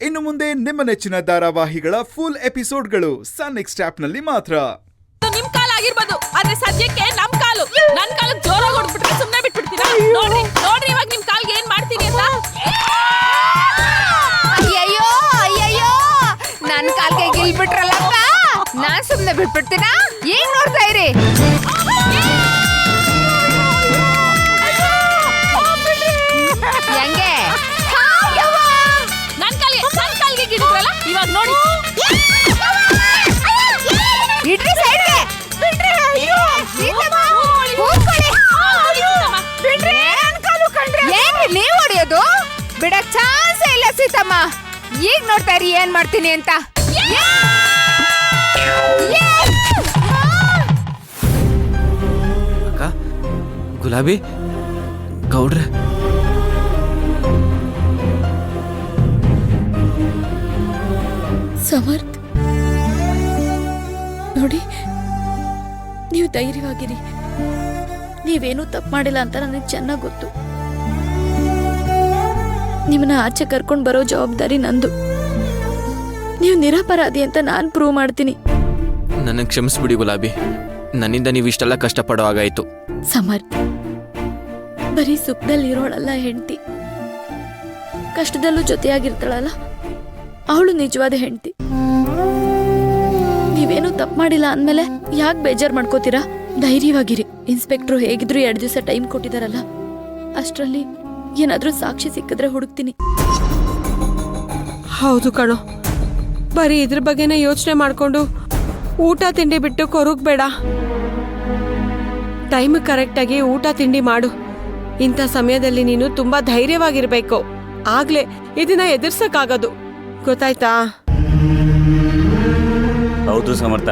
ಇನ್ನು ಮುಂದೆ ನಿಮ್ಮ ನೆಚ್ಚಿನ ಧಾರಾವಾಹಿಗಳ ಫುಲ್ ಎಪಿಸೋಡ್ಗಳು ಸನ್ ನೆಕ್ಸ್ಟ್ ಆಪ್ನಲ್ಲಿ ಮಾತ್ರ. ನಿಮ್ ಕಾಲ್ ಆಗಿರ್ಬೋದು, ಆದ್ರೆ ಸದ್ಯಕ್ಕೆ ನಮ್ ಕಾಲು. ನನ್ ಕಾಲಕ್ಕೆ ಜೋರಾಗಿ ಹೊಡ್ಬಿಟ್ರೆ ಸುಮ್ನೆ ಬಿಟ್ಬಿಡ್ತೀರಾ? ನೋಡ್ರಿ ನೋಡ್ರಿ ಇವಾಗ ನಿಮ್ ಕಾಲ್ಗೆ ಏನ್ ಮಾಡ್ತೀನಿ ಅಂತ. ಅಯ್ಯಯ್ಯೋ ಅಯ್ಯಯ್ಯೋ, ನನ್ ಕಾಲ್ಗೆ ಗಿಲ್ಬಿಟ್ರಲ್ಲಪ್ಪ, ನಾನ್ ಸುಮ್ನೆ ಬಿಟ್ಬಿಡ್ತೀನಾ? ಏನ್ ನೋಡ್ತಾ ಇರಿ? ಹೆಂಗೆ ನನ್ ಕಾಲ್ಗೆ ಗಿಡಿದ್ರಲ್ಲ, ಇವಾಗ ನೋಡಿ. ಇಡ್ರಿ ಸೈಡ್ಗೆ. ಬಿಡ್ರಿ. ಅಯ್ಯೋ ಸೀತಮ್ಮ, ಕೂತ್ಕೊಳ್ಳಿ. ಬಿಡ್ರಿ. ನನ್ ಕಾಲು ಕಂಡ್ರೆ ಏನ್ ನೀವ್ ಹೊಡಿಯೋದು? ಬಿಡಕ್ ಚಾನ್ಸ್ ಇಲ್ಲ ಸೀತಮ್ಮ. ಈಗ ನೋಡ್ತಾ ಇರಿ ಏನ್ ಮಾಡ್ತೀನಿ ಅಂತ. ಅಕ್ಕ, ಗುಲಾಬಿ ಗೌಡ್ರೆ, ಸಮರ್ಥ್ ನೋಡಿ, ನೀವು ಧೈರ್ಯವಾಗಿರಿ. ನೀವೇನೂ ತಪ್ಪು ಮಾಡಿಲ್ಲ ಅಂತ ನನಗೆ ಚೆನ್ನಾಗಿ ಗೊತ್ತು. ನಿಮ್ಮನ್ನ ಆಚೆ ಕರ್ಕೊಂಡು ಬರೋ ಜವಾಬ್ದಾರಿ ನಂದು. ನೀವು ನಿರಪರಾಧಿ ಅಂತ ನಾನು ಪ್ರೂವ್ ಮಾಡ್ತೀನಿ. ನನಗೆ ಕ್ಷಮಿಸ್ಬಿಡಿ ಗುಲಾಬಿ, ನನ್ನಿಂದ ನೀವು ಇಷ್ಟೆಲ್ಲ ಕಷ್ಟಪಡೋ ಹಾಗಾಯ್ತು. ಸಮರ್ಥ್, ಬರೀ ಸುಖದಲ್ಲಿ ಇರೋಳಲ್ಲ ಹೆಂಡತಿ, ಕಷ್ಟದಲ್ಲೂ ಜೊತೆಯಾಗಿರ್ತಾಳಲ್ಲ ಅವಳು ನಿಜವಾದ ಹೆಂಡತಿ. ನೀವೇನು ತಪ್ಪು ಮಾಡಿಲ್ಲ ಅಂದಮೇಲೆ ಯಾಕೆ ಬೇಜಾರು ಮಾಡ್ಕೋತೀರಾ? ಧೈರ್ಯವಾಗಿರಿ. ಇನ್ಸ್ಪೆಕ್ಟ್ರು ಹೇಗಿದ್ರು 2 ದಿವಸ ಟೈಮ್ ಕೊಟ್ಟಿದಾರಲ್ಲ, ಅಷ್ಟರಲ್ಲಿ ಏನಾದ್ರೂ ಸಾಕ್ಷಿ ಸಿಕ್ಕಿದ್ರೆ ಹುಡುಕ್ತೀನಿ. ಹೌದು ಕಣೋ, ಬರೀ ಇದ್ರ ಬಗ್ಗೆನೇ ಯೋಚನೆ ಮಾಡ್ಕೊಂಡು ಊಟ ತಿಂಡಿ ಬಿಟ್ಟು ಕೊರಗಬೇಡ. ಟೈಮ್ ಕರೆಕ್ಟಾಗಿ ಊಟ ತಿಂಡಿ ಮಾಡು. ಇಂಥ ಸಮಯದಲ್ಲಿ ನೀನು ತುಂಬಾ ಧೈರ್ಯವಾಗಿರ್ಬೇಕು, ಆಗ್ಲೇ ಇದನ್ನ ಎದುರ್ಸಕ್ಕಾಗೋದು. ಗೊತ್ತಾಯ್ತಾ? ಹೌದು ಸಮರ್ಥ,